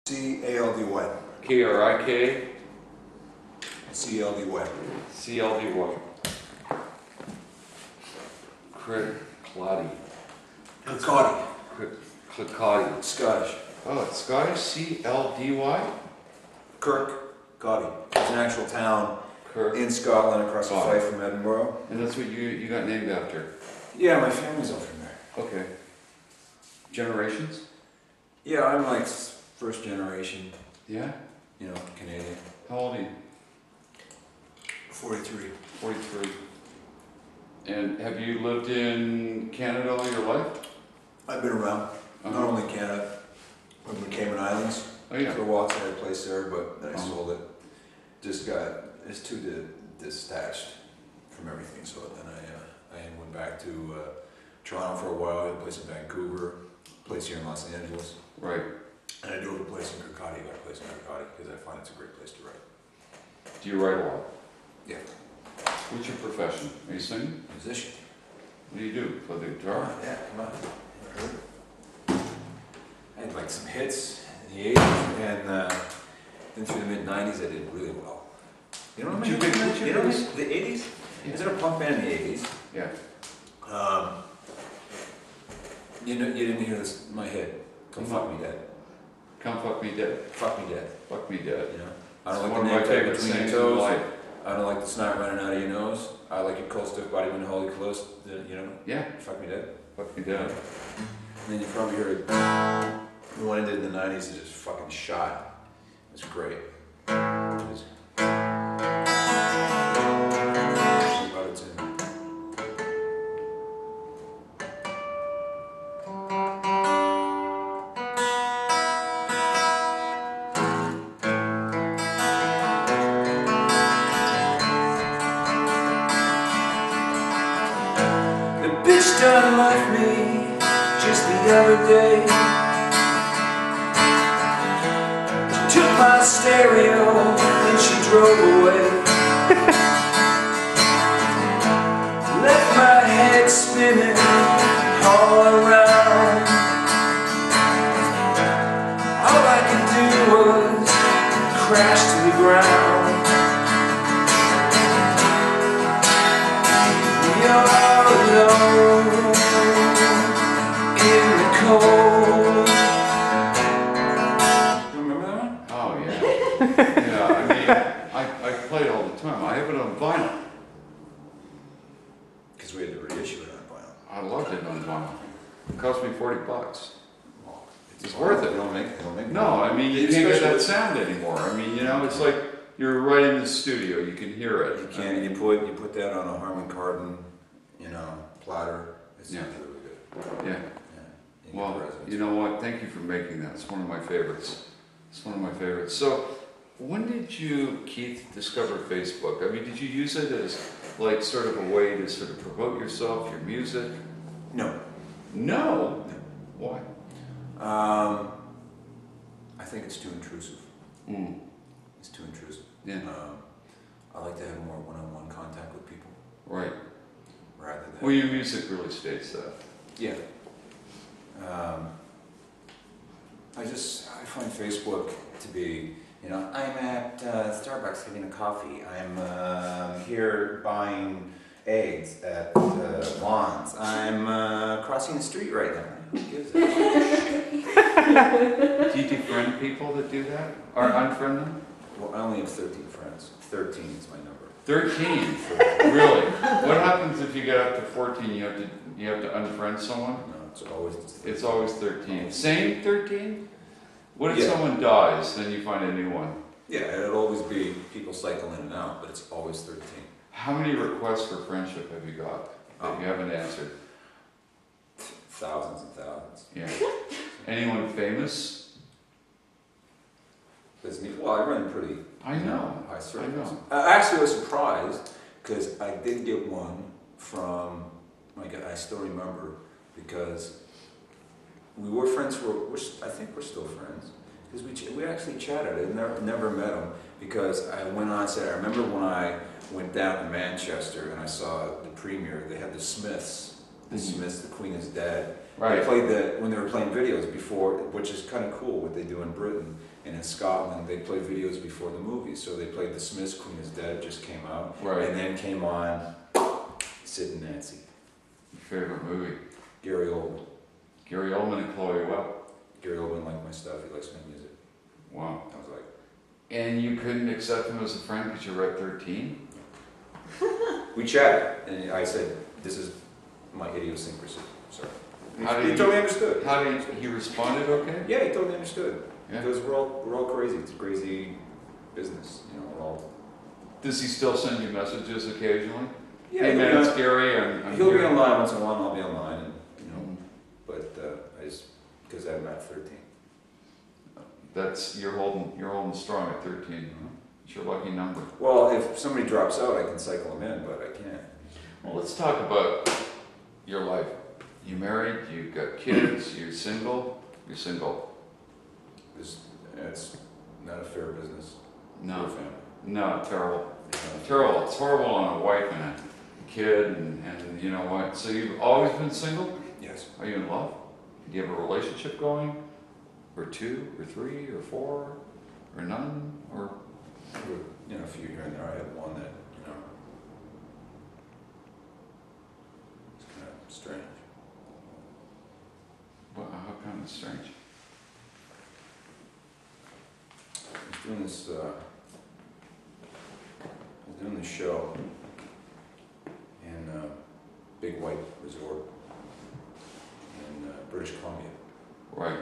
KirkCldy. KRIK. CLDY. CLDY. KirkCldy. KirkCldy. KirkCldy. Scottish. Oh, it's Scottish. CLDY. KirkCldy. It's an actual town Kirk. in Scotland across the Fife from Edinburgh. And that's what you got named after. Yeah, my family's all from there. Okay. Generations? Yeah, I'm like first generation, Yeah. you know, Canadian. How old are you? 43. 43. And have you lived in Canada all your life? I've been around, not only Canada, but the Cayman Islands. Oh yeah. For a while, I had a place there, but then I sold it. It's too detached from everything, so then I went back to Toronto for a while. I had a place in Vancouver, a place here in Los Angeles. Right. And I do have a place in KirkCldy. I got a place in KirkCldy because I find it's a great place to write. Do you write a lot? Yeah. What's your profession? Are you singing? Musician. What do you do? Play the guitar? Yeah, come on. Never heard it. I had like some hits in the 80s, and then through the mid-90s I did really well. You know what I mean? The 80s? Yeah. Is it a punk band in the 80s? Yeah. You didn't hear this, my hit. Come Fuck Me Dead. Come Fuck Me Dead. Fuck Me Dead. Fuck Me Dead. You know? I don't It's like one the of my name tag favorite between your things in toes. life. I don't like the snot running out of your nose. I like your cold stiff body when wholly close. You know? Yeah. Fuck Me Dead. Fuck Me Dead. And then you probably heard the one I did in the 90s is just fucking shot. It's great. It was about a tune. The bitch done left me just the other day. She took my stereo and she drove away. Left my head spinning all around. All I could do was crash to the ground. You're alone in the cold. Remember that one? Oh yeah. Yeah, I mean, I play it all the time. I have it on vinyl. Because we had to reissue it on vinyl. I loved it on vinyl. It cost me $40. Well, It's worth it. They don't make No, I mean, you can't get that sound anymore. I mean, you know, it's like you're right in the studio. You can hear it. You can't. You put that on a Harman Kardon, you know, platter. It sounds really good. Yeah. Yeah. You get Well, the resonance. you know what? Thank you for making that. It's one of my favorites. It's one of my favorites. So, when did you, Keith, discover Facebook? I mean, did you use it as like sort of a way to sort of promote yourself, your music? No. No. Why? I think it's too intrusive. Mm. It's too intrusive. Yeah. I like to have more one-on-one contact with people Right. rather than. Well, your music really states that. Yeah. I find Facebook to be, you know, I'm at Starbucks getting a coffee. I'm here buying eggs at Juan's. I'm crossing the street right now. Who gives a shit? Do you defriend people that do that? Or unfriend them? Well, I only have 13 friends. 13 is my number. 13? Really? What happens if you get up to 14? You have to unfriend someone? No, it's always. It's always 13. Same 13? What if Yeah. someone dies, then you find a new one? Yeah, it'll always be people cycle in and out, but it's always 13. How many requests for friendship have you got that you haven't answered? Thousands and thousands. Yeah. Anyone famous? Well, I run pretty. I know. High I circles. know. Actually, I was surprised because I did get one from. I still remember because we were friends I think we're still friends because we actually chatted. I never met him because I went on set. I remember when I went down to Manchester and I saw the premiere. They had the Smiths. The Smiths, The Queen is Dead. Right. They played when they were playing videos before, which is kind of cool what they do in Britain. And in Scotland, they play videos before the movies. So they played The Smiths' Queen is Dead, just came out. Right. And then came on Sid and Nancy. Your favorite movie? Gary Oldman. Gary Oldman and Chloe Webb. Gary Oldman liked my stuff, he likes my music. Wow. I was like, And you couldn't accept him as a friend because you were at 13? we chatted, and I said, this is my idiosyncrasy. So he He totally understood. How did he responded okay? Yeah, he totally understood. Yeah. Because we're all crazy. It's a crazy business, you know. We're all. Does he still send you messages occasionally? Yeah, Hey man, it's Gary. I'm he'll be here. online once in a while, and I'll be online, and you know. But I just because I'm at 13. That's you're holding strong at 13. Mm-hmm. It's your lucky number. Well, if somebody drops out, I can cycle them in, but I can't. Well, let's talk about your life. You married, you've got kids, you're single. You're single. It's not a fair business. No. For a family. No, terrible. Terrible. It's horrible on a wife and a kid, and you know what? So you've always been single? Yes. Are you in love? Do you have a relationship going? Or 2, or 3, or 4, or none? Or You know, a few here and there. I have one that you know. It's kind of strange. well, how kind of strange? I was doing this. I was doing this show in Big White Resort in British Columbia, Right.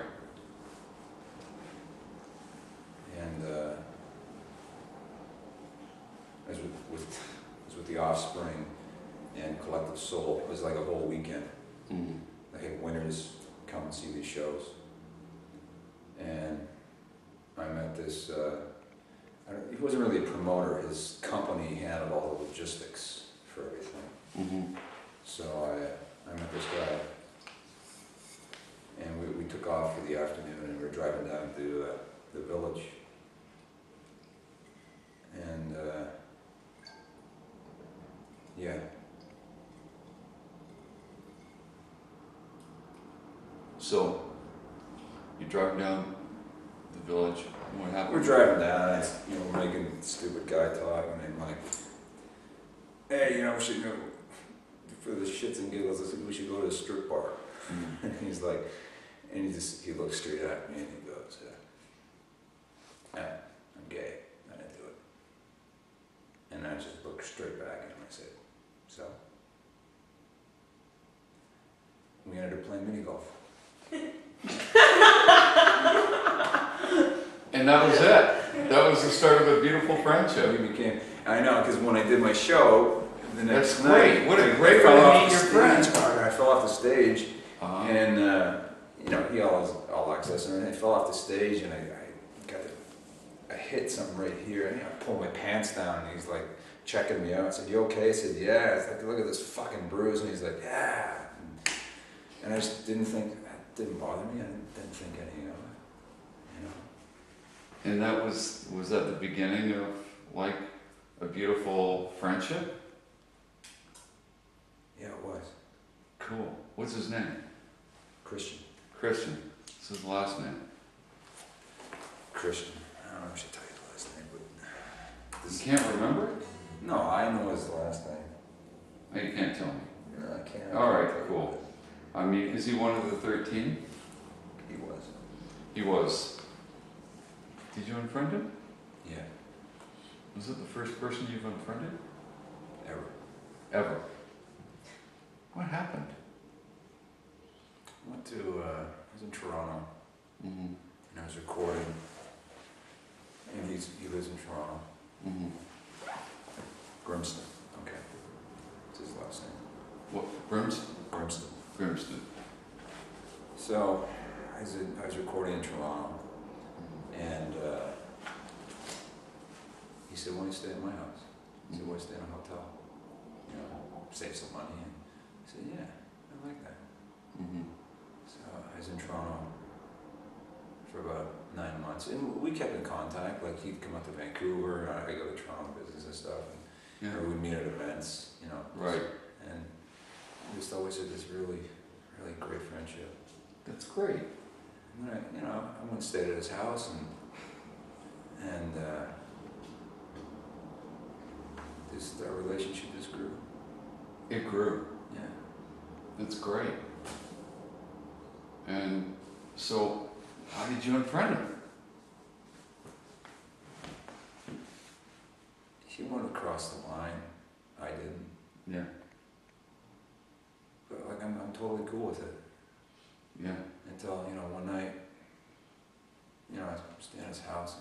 and I was with the Offspring and Collective Soul. It was like a whole weekend. Mm-hmm. They had winners come and see these shows, and I met this. He wasn't really a promoter. His company handled all the logistics for everything. Mm-hmm. So I met this guy, and we took off for the afternoon, and we were driving down to the village, and yeah. So, you drive down the village. What happened? We're driving down, and you know, we're making stupid guy talk, and I'm like, hey, you know, we should, you know, for the shits and giggles, I said, we should go to a strip bar. Mm-hmm. And he's like, and he looks straight at me, and he goes, I'm gay, I didn't do it. And I just looked straight back at him, I said, so? We ended up playing mini golf. And that was it. That was the start of a beautiful friendship. We became, I know, because when I did my show, the next That's night, great. What a I great fell way to off meet the your friend. stage. I fell off the stage, Uh-huh. and you know, he always all access, and I fell off the stage, and I hit something right here, and I pulled my pants down, and he's like checking me out. I said, "You okay?" I said, "Yeah." It's like, "Look at this fucking bruise," and he's like, "Yeah." And I just didn't think, that didn't bother me. I didn't think anything of it, you know. And that was that the beginning of like a beautiful friendship? Yeah, it was. Cool. What's his name? Christian. Christian. This is his last name. Christian. I don't know if I should tell you the last name, but You can't remember? No, I know his last name. Oh, you can't tell me. No, I can't. All right, cool. I mean, is he one of the 13? He was. He was. Did you unfriend him? Yeah. Was it the first person you've unfriended? Ever. Ever. What happened? I went to, I was in Toronto, Mm-hmm. and I was recording, and he lives in Toronto. Mm-hmm. Grimston, okay. That's his last name. What? Grimston? Grimston. Grimston. So, I was recording in Toronto, and he said, "Why don't you stay at my house?" I said, "Why stay in a hotel? You know, save some money." And I said, "Yeah, I like that." Mm-hmm. So I was in Toronto for about 9 months, and we kept in contact. Like, he'd come up to Vancouver, I go to Toronto business and stuff, and Yeah. or we'd meet at events, you know. Right. And we just always had this really, really great friendship. That's great. And then I went and stayed at his house, and our relationship just grew. It grew. Yeah. That's great. And so, how did you unfriend him? He wanted to cross the line. I didn't. Yeah. But like I'm totally cool with it. Yeah. Until, one night, I was staying at his house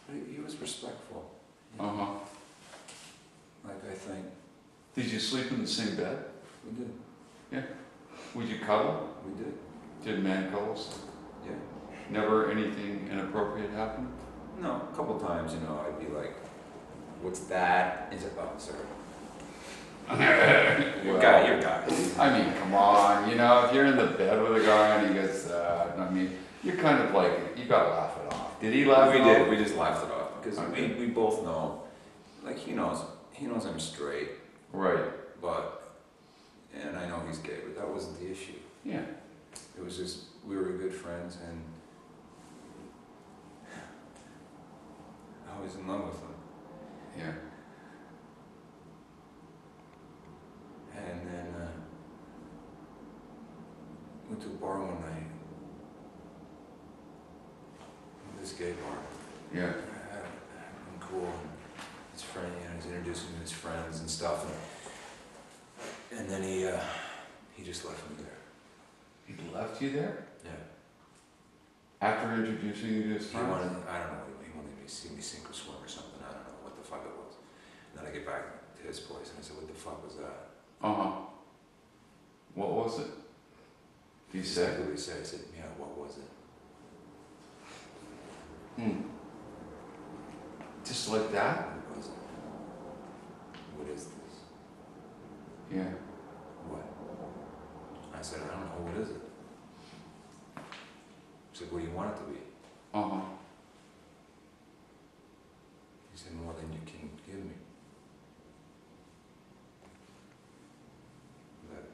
but he was respectful. Uh-huh. Like I think Did you sleep in the same bed? we did. Yeah. Would you cuddle? We did. Did man cuddles? Yeah. Never anything inappropriate happen? No, a couple times, I'd be like, what's that? He said, oh, sorry. You're a guy. I mean, come on, if you're in the bed with a guy and he gets that, you're kind of like, you gotta laugh it off. Did he laugh it off? We did, we just laughed it off, because Okay. we both know, like he knows I'm straight, Right. and I know he's gay, but that wasn't the issue. Yeah. It was just, we were good friends, and I was in love with him. Yeah. And then, went to a bar one night. This gay bar. Yeah. I'm cool. And his friend, he's introducing me to his friends and stuff. And then he just left me there. He left you there? Yeah. After introducing you to his He friends? I don't know, he wanted me to see me sink or swim or something. I don't know what the fuck it was. And then I get back to his place and I said, what the fuck was that? Uh-huh. What was it? Did he say? Exactly what he said. I said, yeah, what was it? Just like that? What was it? What is this? Yeah. What? I said, I don't know, what is it? He said, what do you want it to be? Uh-huh. He said, more than you can give me. But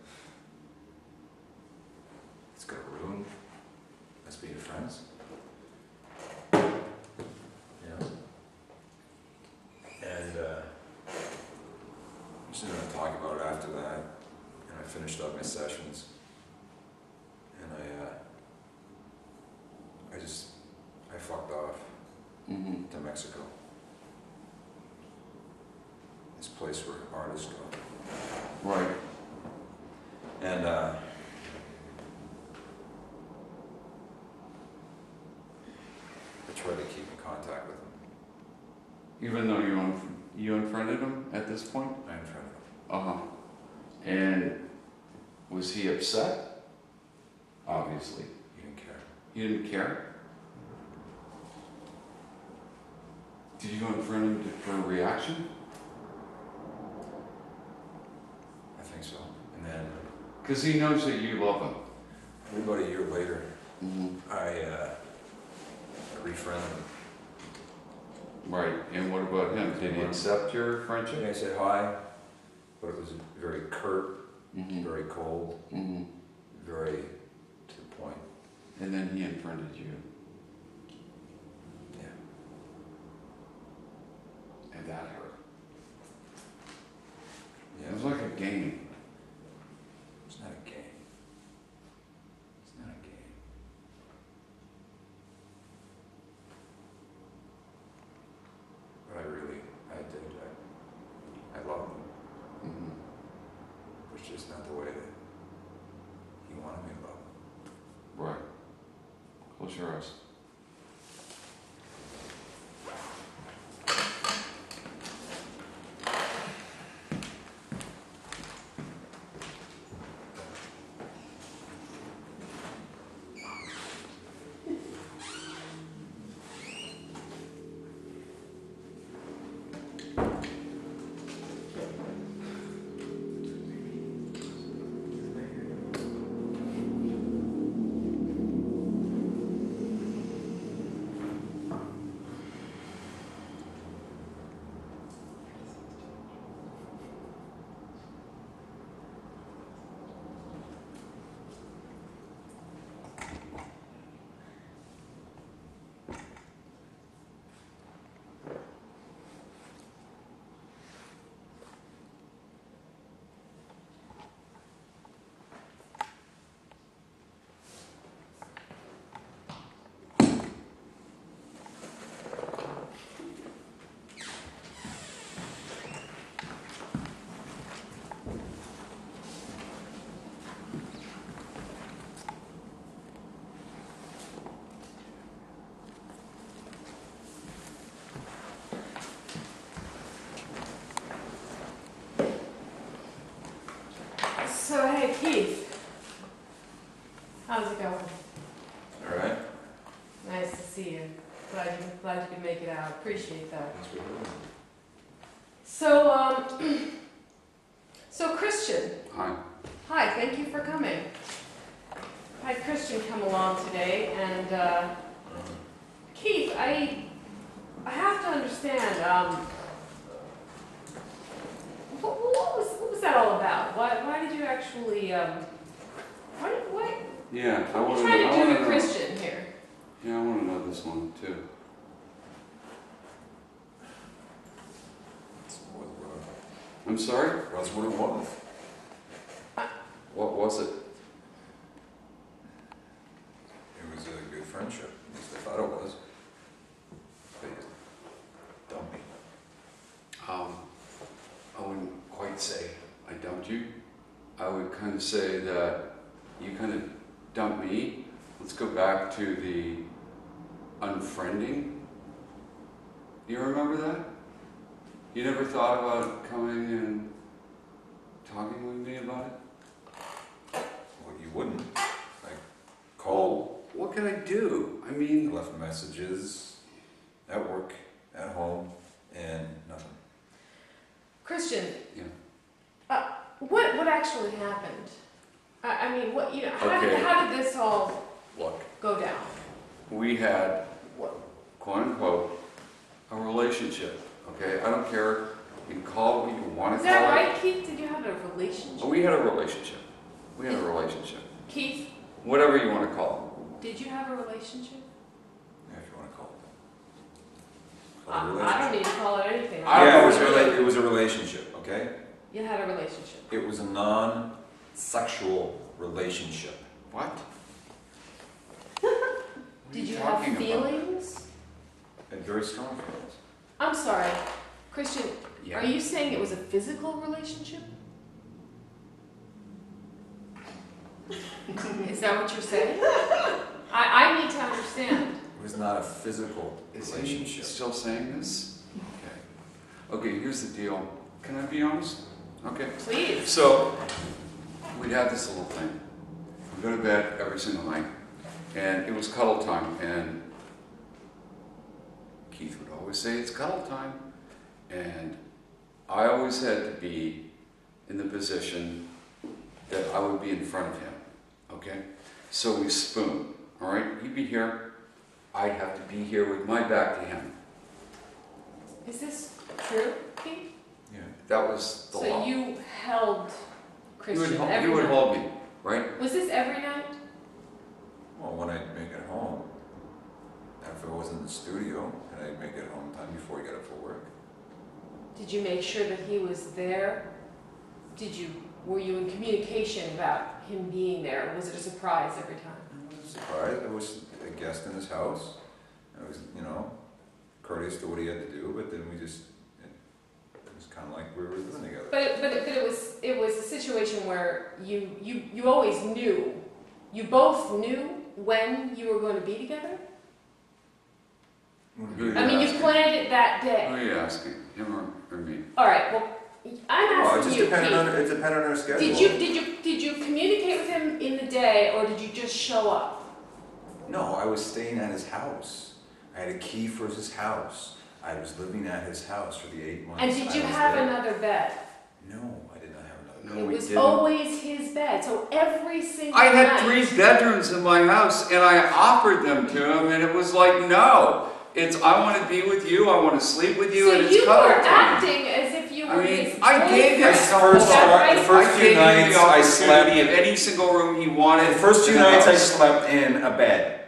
it's got a room. Let's be friends. Yeah. And we just didn't talk about it after that. And I finished up my sessions. And I fucked off to Mexico. This place where artists go. Right. And I tried to keep in contact with him. Even though you unfriended him at this point? I unfriended him. Uh-huh. And was he upset? Obviously. He didn't care. He didn't care? Did you unfriend him for a reaction? I think so. And then Because he knows that you love him. about a year later, I refriended him. Right. And what about him? Did he accept your And friendship? I said hi, but it was very curt, very cold, very to the point. And then he unfriended you. Yeah. And that hurt. Yeah. It was like a game. It's not a game. It's not a game. But I love him. It's just not the way that he wanted me to love him. Right. Close your eyes. Keith. How's it going? All right. Nice to see you. Glad you could make it out. Appreciate that. Thanks for doing it. So, so Christian. Hi. Hi, thank you for coming. I had Christian come along today, and Keith, I have to understand. What was that all about? Why did you actually? What? Yeah, I What want are to you trying to do know. to Christian here? Yeah, I want to know this one too. I'm sorry? That's what it was. What was it? It was a good friendship. At least I thought it was. But you dumped me. I wouldn't quite say I dumped you. I would kind of say that you kind of dumped me. Let's go back to the unfriending. Do you remember that? You never thought about coming and talking with me about it? Well, you wouldn't. I called, What can I do? I I mean, left messages at work, at home, and nothing. Christian. Yeah. What actually happened? I mean, what how Okay. did this all look, go down? we had, What? quote unquote, a relationship. Okay, I don't care. You can call it what you want Is to call that it. right, Keith? Did you have a relationship? We had a relationship. We had a relationship. Keith, Whatever you want to call did you have a relationship? Yeah, if you want to call it. Call it a I don't relationship. need to call it anything. Yeah, it was a relationship, okay? You had a relationship. It was a non-sexual relationship. What? Did you have feelings? And very strong feelings. I'm sorry, Christian. Yeah. Are you saying it was a physical relationship? Is that what you're saying? I need to understand. It was not a physical Is he relationship. still saying this? Okay. Okay, here's the deal. Can I be honest? Okay. Please. So, we'd have this little thing. We'd go to bed every single night. And it was cuddle time. And Keith would always say, it's cuddle time. And I always had to be in the position that I would be in front of him. Okay? So we spoon. All right? He'd be here. I'd have to be here with my back to him. Is this true, Keith? Yeah. That was the law. So you held Christian You every would night? hold me, right? Was this every night? Well, when I'd make it home, if I was in the studio, and I'd make it home time before he got up for work. Did you make sure that he was there? Were you in communication about him being there, or was it a surprise every time? I was surprised. I was a guest in his house. I was, courteous to what he had to do, but then it was kind of like we were living together. But it was a situation where you always knew, you both knew when you were going to be together? Who I mean, you planned it that Who day. are you asking? Him or me? All right, well, I'm Well, it asking just you, depended Keith, on it depended on our schedule. did you communicate with him in the day, or did you just show up? No, I was staying at his house. I had a key for his house. I was living at his house for the 8 months. And did you I was have there. another bed? No, I did not have another. No, It we was didn't. always his bed, so every single I had night. 3 bedrooms in my house, and I offered them to him, and it was like, no. It's, I want to be with you, I want to sleep with you, So and it's you cuddle were time. acting as if you I were mean, his I gave him boyfriend. First Is that start- right? the first I few gave him nights the I opportunity slept- of any single room he wanted. The first 2 in the nights I house. slept in a bed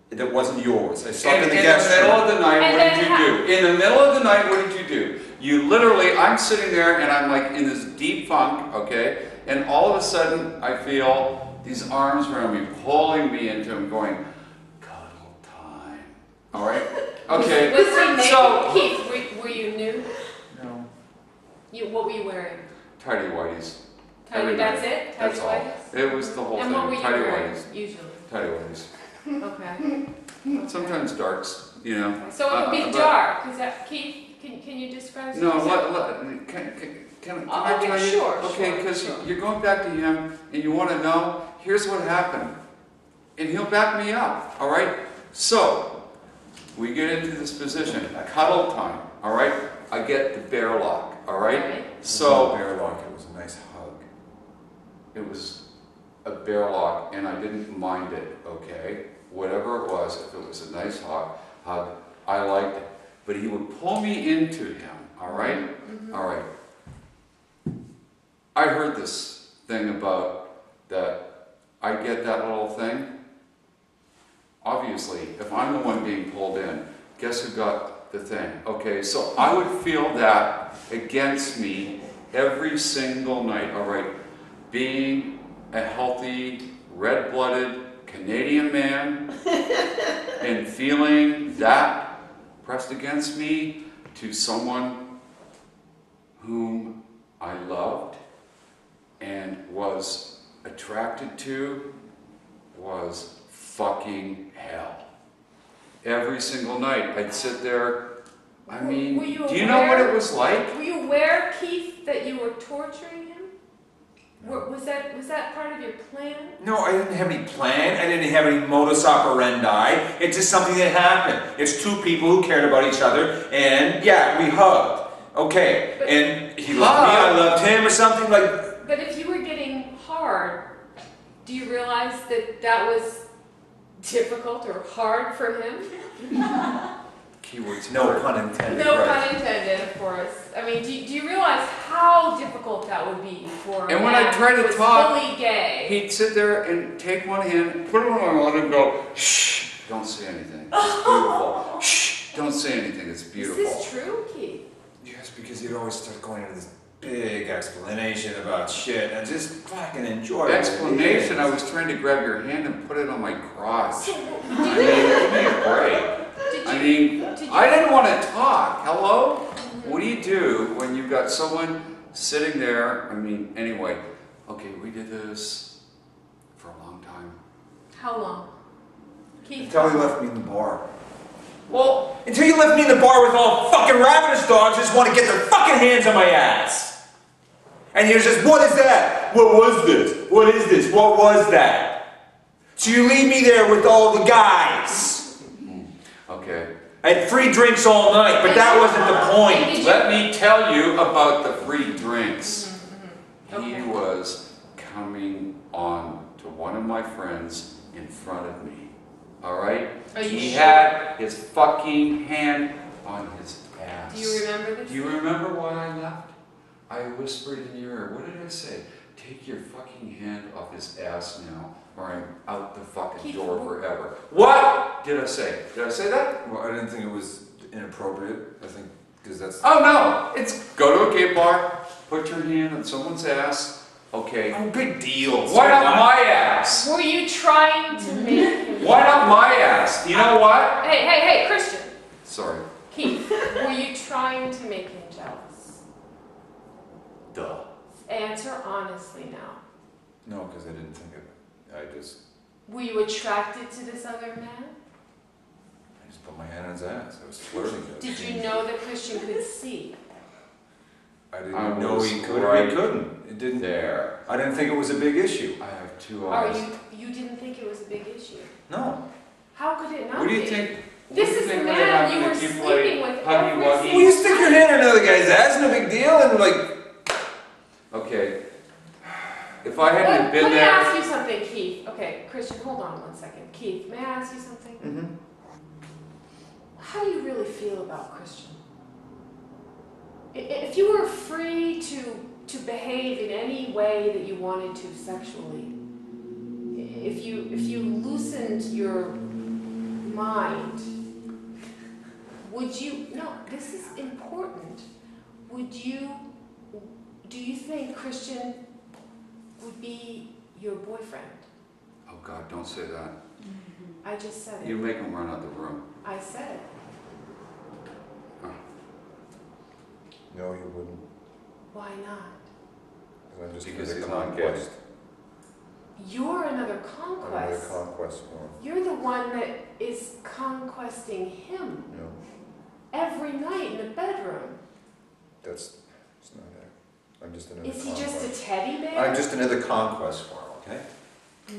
that wasn't yours. I slept And in the in guest the middle room. of the night, And what then did you do? In the middle of the night, what did you do? You literally, I'm sitting there and I'm like in this deep funk, okay? And all of a sudden, I feel these arms around me, pulling me into him, going, cuddle time. All right? Okay. Was he naked? So, Keith, were you nude? No. What were you wearing? tidy whiteys. Tidy, Every that's night. it? Tidy That's all. whities? It was the whole And what were thing. you Tidy wearing, whities. usually? Tidy whities. Okay. Sometimes darks, you know. So it would be but- dark. Is that, Keith, can you describe No, something? can can I tell you? Sure. Okay, because sure. you're going back to him and you want to know, here's what happened. And he'll back me up, all right? So, we get into this position, cuddle time, all right? I get the bear lock, all right? Right. So, bear lock, it was a nice hug. it was a bear lock and I didn't mind it, okay? Whatever it was, if it was a nice hug, I liked it. But he would pull me into him, all right? Mm-hmm. All right. I heard this thing about that I get that little thing. Obviously, if I'm the one being pulled in, guess who got the thing? Okay, so I would feel that against me every single night, all right? Being a healthy, red-blooded Canadian man and feeling that pressed against me to someone whom I loved and was attracted to was fucking hell. Every single night I'd sit there. I mean, do you know what it was like? Were you aware, Keith, that you were torturing him? Was that part of your plan? No, I didn't have any plan. I didn't have any modus operandi. It's just something that happened. It's two people who cared about each other, and yeah, we hugged. Okay, But and he loved me, I loved him, or something like. But if you were getting hard, do you realize that that was difficult or hard for him? Keywords. No pun intended. No right. pun intended, of course. I mean, do you realize how difficult that would be for And when I tried to talk, fully gay? he'd sit there and take one hand, put it on my arm and go, shh, don't say anything. It's beautiful. Shh, don't say anything. It's beautiful. Is this true, Keith? Yes, because he'd always start going into this big explanation about shit and just fucking enjoy it. Explanation, I was trying to grab your hand and put it on my crotch. So, I mean, give me a break. I mean, I didn't want to talk. Hello? What do you do when you've got someone sitting there? I mean, anyway, okay, we did this for a long time. How long? Keith? Until he left me in the bar. Well, Until you left me in the bar with all fucking ravenous dogs just want to get their fucking hands on my ass. And you're just, what is that? What was this? What is this? What was that? So you leave me there with all the guys. okay. I had free drinks all night, but that wasn't the point. Let me tell you about the free drinks. Okay. He was coming on to one of my friends in front of me. Alright? Are you He sure? had his fucking hand on his ass. Do you remember this? Do you remember why I left? I whispered in your ear. What did I say? Take your fucking hand off his ass now, or I'm out the fucking door forever. What did I say? Did I say that? Well, I didn't think it was inappropriate. I think, because that's... Oh no! It's go to a gay bar, put your hand on someone's ass. Okay. Oh, big deal. Why not my ass? Were you trying to make him Why not my ass? You know what? Hey, Christian. Sorry. Keith, were you trying to make him jealous? Duh. Answer honestly now. No, because I didn't think of it. I just Were you attracted to this other man? put my hand on his ass. I was flirting. Did you know that Christian could see? I I didn't know was he could or right he couldn't. It didn't. There. I didn't think it was a big issue. I have two Or eyes. you didn't think it was a big issue? No. How could it not What do you be? think? This is the man you were sleeping with every Well, single you stick your hand in another guy's ass, no big deal, and like. Okay. If I hadn't been Let me there. ask you something, Keith. Okay, Christian, hold on 1 second. Keith, may I ask you something? Mm-hmm. How do you really feel about Christian? If you were free to behave in any way that you wanted to sexually, if you loosened your mind, would you, no, this is important, do you think Christian would be your boyfriend? Oh God, don't say that. I just said it. You make him run out the room. I said it. No, you wouldn't. Why not? I'm just Because another he's not conquest. You're another Another conquest. conquest more. You're the one that is conquesting him No, every night in the bedroom. it's not that. I'm just another Is he conquest. just a teddy bear? I'm just another conquest for him, okay?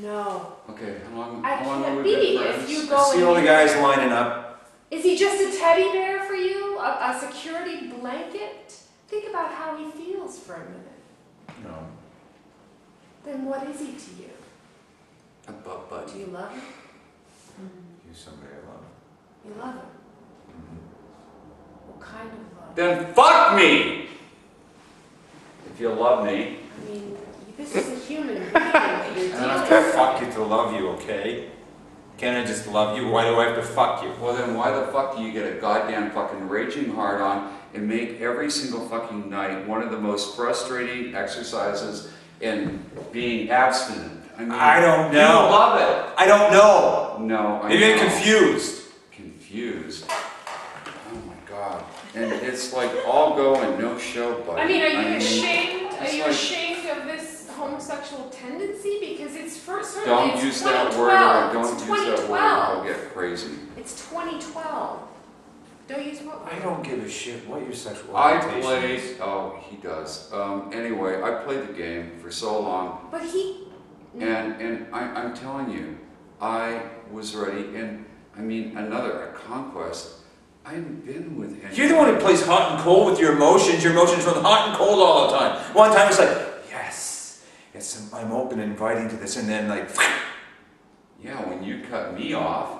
No. Okay, how long I have can't we be been if friends? you I go see all the guys lining up. Is he just a teddy bear for you? A security blanket? Think about how he feels for a minute. No. Then what is he to you? A butt buddy. Do you love him? He's somebody I love. You love him? Mm-hmm. What kind of love? Then fuck me! If you love me. I mean, this is a human being that you're I dealing don't have to with. fuck you to love you, okay? Can't I just love you? Why do I have to fuck you? Well then why the fuck do you get a goddamn fucking raging hard on and make every single fucking night one of the most frustrating exercises in being abstinent? I mean, I don't know. You love it. I don't know. No, I Maybe I'm know. confused. Confused. Oh my god. And it's like all go and no show, buddy. I mean, are you ashamed? Are it's you like- ashamed of this homosexual tendency? Because it's certainly Don't it's use that 2012. word or don't It's use that word or 2012. I'll get crazy. It's 2012. Don't use what word? I don't give a shit what your sexual I orientation played, is. oh, he does. Anyway, I played the game for so long, But he... and I'm telling you, I was ready, and I mean, a conquest. I haven't been with anyone. You're the one who plays hot and cold with your emotions. Your emotions run hot and cold all the time. One time it's like, yes, I'm open and inviting to this, and then like, Yeah, when you cut me off,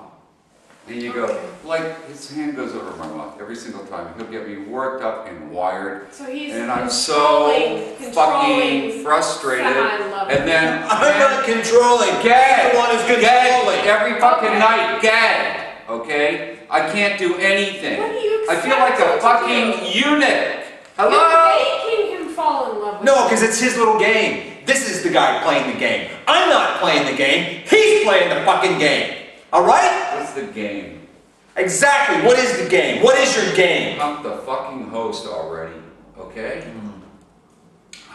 and you go, Okay. like, his hand goes over my mouth every single time. He'll get me worked up and wired, So he's and I'm so fucking frustrated. semi-loving. And then, I'm not controlling. Gag, You're the one who's gag, controlling. every fucking Okay. night, gag, okay? I can't do anything. What do you I feel like expect a him to fucking do? eunuch. You're Hello? making him fall in love with No, you. because it's his little game. This is the guy playing the game. I'm not playing the game. He's playing the fucking game. All right? What's the game? Exactly. What is the game? What is your game? I'm the fucking host already, okay?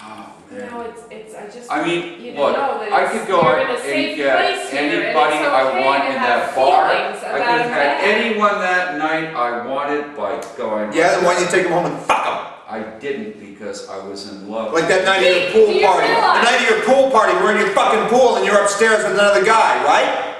Oh, You man. know, I just I want mean, you to look, know that I could go you're out in a safe and get place here, and anybody it's I okay want to in have that bar. feelings I about could a have had man. anyone that night I wanted by going. Yeah, then why don't you take him home and fuck him? I didn't because I was in love. Like that night of your Keith, pool do you party. The realize- night of your pool party, we're in your fucking pool and you're upstairs with another guy, right?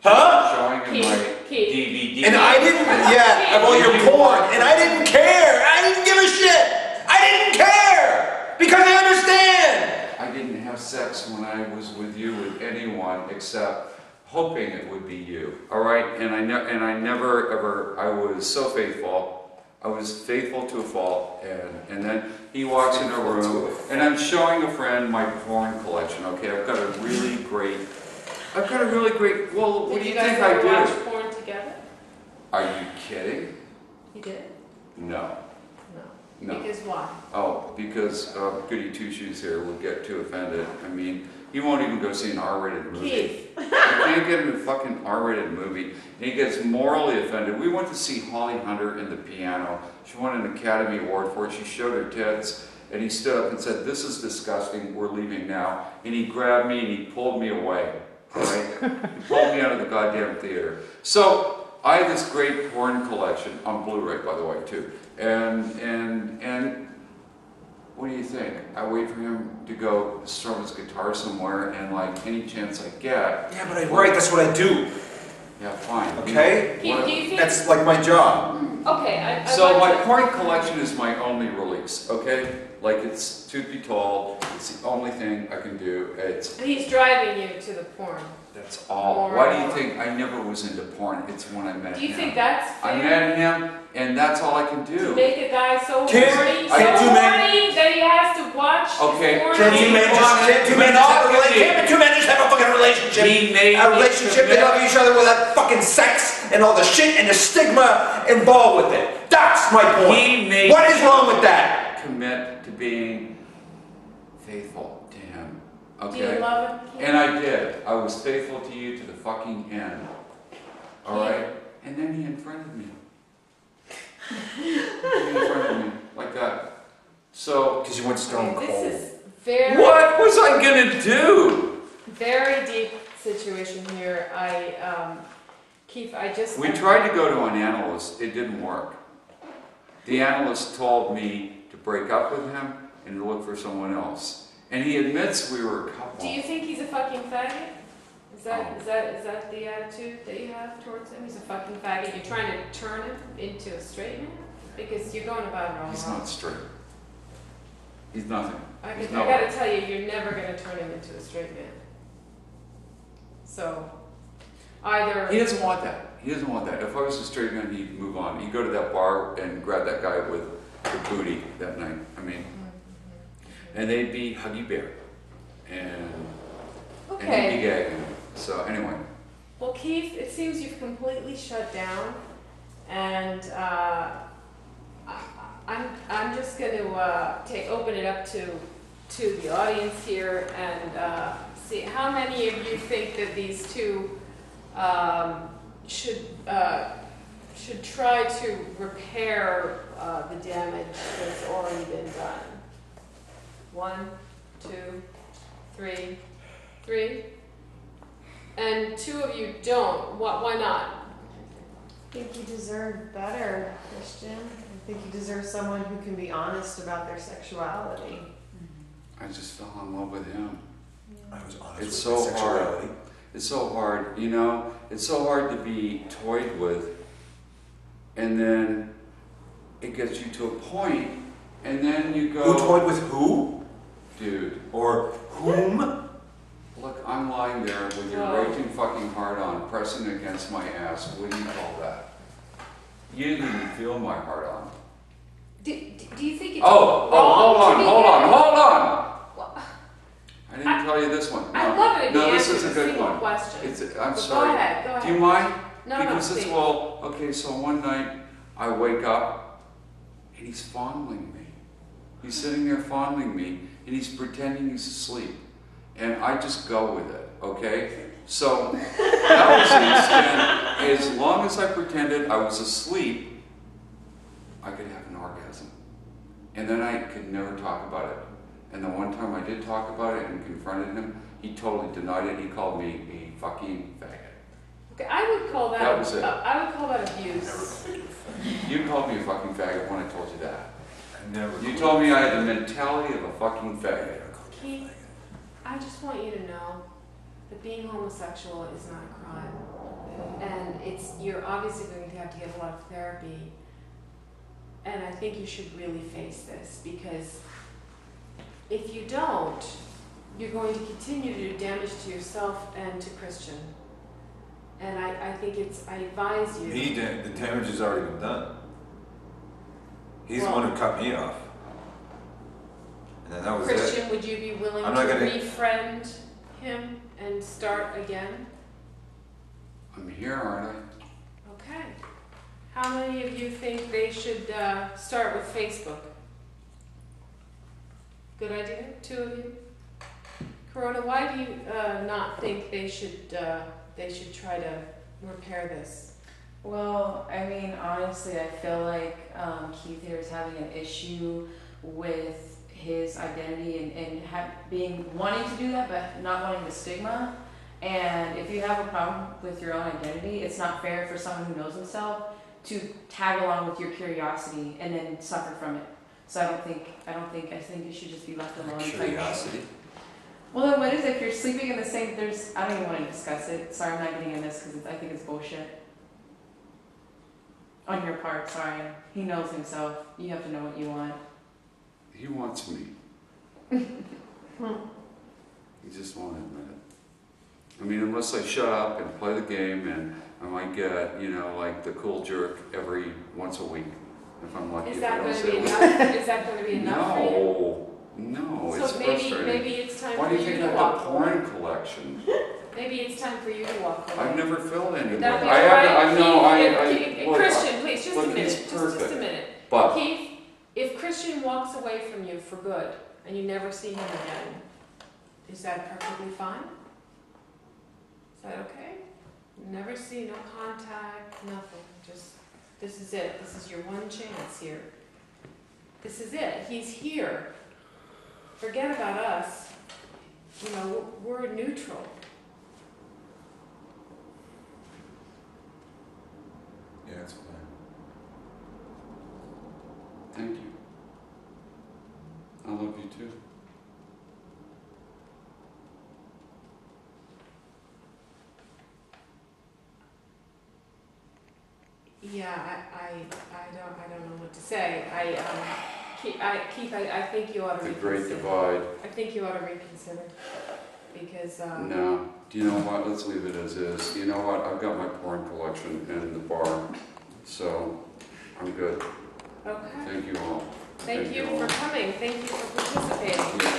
Huh? Showing him Keith, my Keith. DVD. And I didn't, yeah, of all your porn, and I didn't care. I didn't give a shit. I didn't care because I understand. I didn't have sex when I was with you with anyone except hoping it would be you. All right, and I never ever. I was so faithful. I was faithful to a fault, and then he walks in a room, and I'm showing a friend my porn collection. Okay, I've got a really great. Well, what do you think I Did you guys do? ever watch porn together? Are you kidding? You did? No. No. No. Because why? Oh, because Goody Two Shoes here will get too offended. I mean, he won't even go see an R-rated movie. Keith. You can't get him a fucking R-rated movie. And he gets morally offended. We went to see Holly Hunter in the piano. She won an Academy Award for it. She showed her tits. And he stood up and said, "This is disgusting. We're leaving now." And he grabbed me and he pulled me away. Right? He pulled me out of the goddamn theater. So I have this great porn collection on Blu-ray, by the way, too. And what do you think? I wait for him to go strum his guitar somewhere, and like any chance I get. Yeah, but I write. That's what I do. Yeah, fine. Okay? Keith, do you think... That's like my job. Okay, I So my want to... porn collection is my only release. Okay, like it's truth be told, it's the only thing I can do. It's He's driving you to the porn. that's all. Why do you think I never was into porn? It's when I met Do you him. think that's fair? I met him, and that's all I can To do. make a guy so Can't- horny, I so do make- horny that he has to watch Okay, porn? Can't two men just have a fucking relationship? He made A me relationship, they commit. love each other without fucking sex and all the shit and the stigma involved with it. That's my point. He made What is wrong with that? commit to being faithful to him. Do you Okay? love him? Keith? And I did. I was faithful to you to the fucking end. Alright? And then he unfriended me. He unfriended me. Like that. So, Because you went stone Okay, cold. this is very, what was I gonna do? very deep situation here. Keith, I just... We tried to go to an analyst. It didn't work. The analyst told me to break up with him and to look for someone else. And he admits we were a couple. Do you think he's a fucking faggot? Is that the attitude that you have towards him? He's a fucking faggot. You're trying to turn him into a straight man? Because you're going about it all He's wrong. not straight. He's nothing. I He's gotta tell you, you're never gonna turn him into a straight man. So, either... He doesn't want that. He doesn't want that. If I was a straight man, he'd move on. He'd go to that bar and grab that guy with the booty that night. I mean, and they'd be Huggy Bear. And he'd be Okay. gagging. So anyway. Well, Keith, it seems you've completely shut down, and I'm just going to open it up to the audience here and see how many of you think that these two should try to repair the damage that's already been done. 1, 2, 3, 3. And 2 of you don't. Why not? I think you deserve better, Christian. I think you deserve someone who can be honest about their sexuality. I just fell in love with him. I was honest It's with so my sexuality. hard. It's so hard, you know? It's so hard to be toyed with, and then it gets you to a point, and then you go... Who toyed with who? Dude. Or whom? Look, I'm lying there with your Whoa. raging fucking hard on, pressing against my ass. What do you call that? You didn't even feel my hard on. Do you think it's Hold wrong to be on. Well, I didn't tell you this one. I'd love it if you no, this answered is a a good single one. question. I'm But sorry. Go ahead. Do you mind? No, Because no, it's, please. well, okay, so one night I wake up and he's fondling me. He's sitting there fondling me and he's pretending he's asleep. And I just go with it, okay? So that was the extent. As long as I pretended I was asleep, I could have an orgasm. And then I could never talk about it. And the one time I did talk about it and confronted him, he totally denied it. He called me a fucking faggot. Okay, I would call that. That was it. I would call that abuse. You called me a fucking faggot when I told you that. I never. You told me I had the mentality of a fucking faggot. Keith, I just want you to know that being homosexual is not a crime, and you're obviously going to have to get a lot of therapy. And I think you should really face this, because if you don't, you're going to continue to do damage to yourself and to Christian. And I think I advise you. The damage has already been done. He's the Well- one who cut me off. And then that was Christian, it. would you be willing I'm to not gonna- refriend him and start again? I'm here, aren't I? Okay. How many of you think they should start with Facebook? Good idea? 2 of you? Corona, why do you not think they should try to repair this? Well, I mean, honestly, I feel like Keith here is having an issue with his identity and wanting to do that, but not wanting the stigma. And if you have a problem with your own identity, it's not fair for someone who knows himself to tag along with your curiosity and then suffer from it. So I think it should just be left alone. Curiosity. Well, then what is it if you're sleeping in the same? I don't even want to discuss it. Sorry, I'm not getting in this because I think it's bullshit. On your part, sorry. He knows himself. You have to know what you want. He wants me. He just won't admit it. I mean, unless I shut up and play the game, and I might get, like the cool jerk every once a week, if I'm lucky. Is if that I don't going to say be a word. enough? Is that going to be enough for you? No, it's So frustrating. maybe it's time Why for do you you think to I have walk a away. porn collection? Maybe it's time for you to walk away. I've never filled any. Would that be I all right? have. I know. Keith, look, Christian, please, just look, a minute. he's Just perfect. a minute. But Keith, if Christian walks away from you for good and you never see him again, is that perfectly fine? Is that okay? Never see, no contact, nothing. Just, this is it. This is your one chance here. This is it. He's here. Forget about us. We're neutral. Yeah, it's fine. thank you. love you too. Yeah, I don't know what to say. Keith, I think you ought to The reconsider. great divide. I think you ought to reconsider, because, No. Do you know what? Let's leave it as is. You know what? I've got my porn collection in the bar, so I'm good. okay. Thank you all. Thank you all. for coming, thank you for participating. Yeah.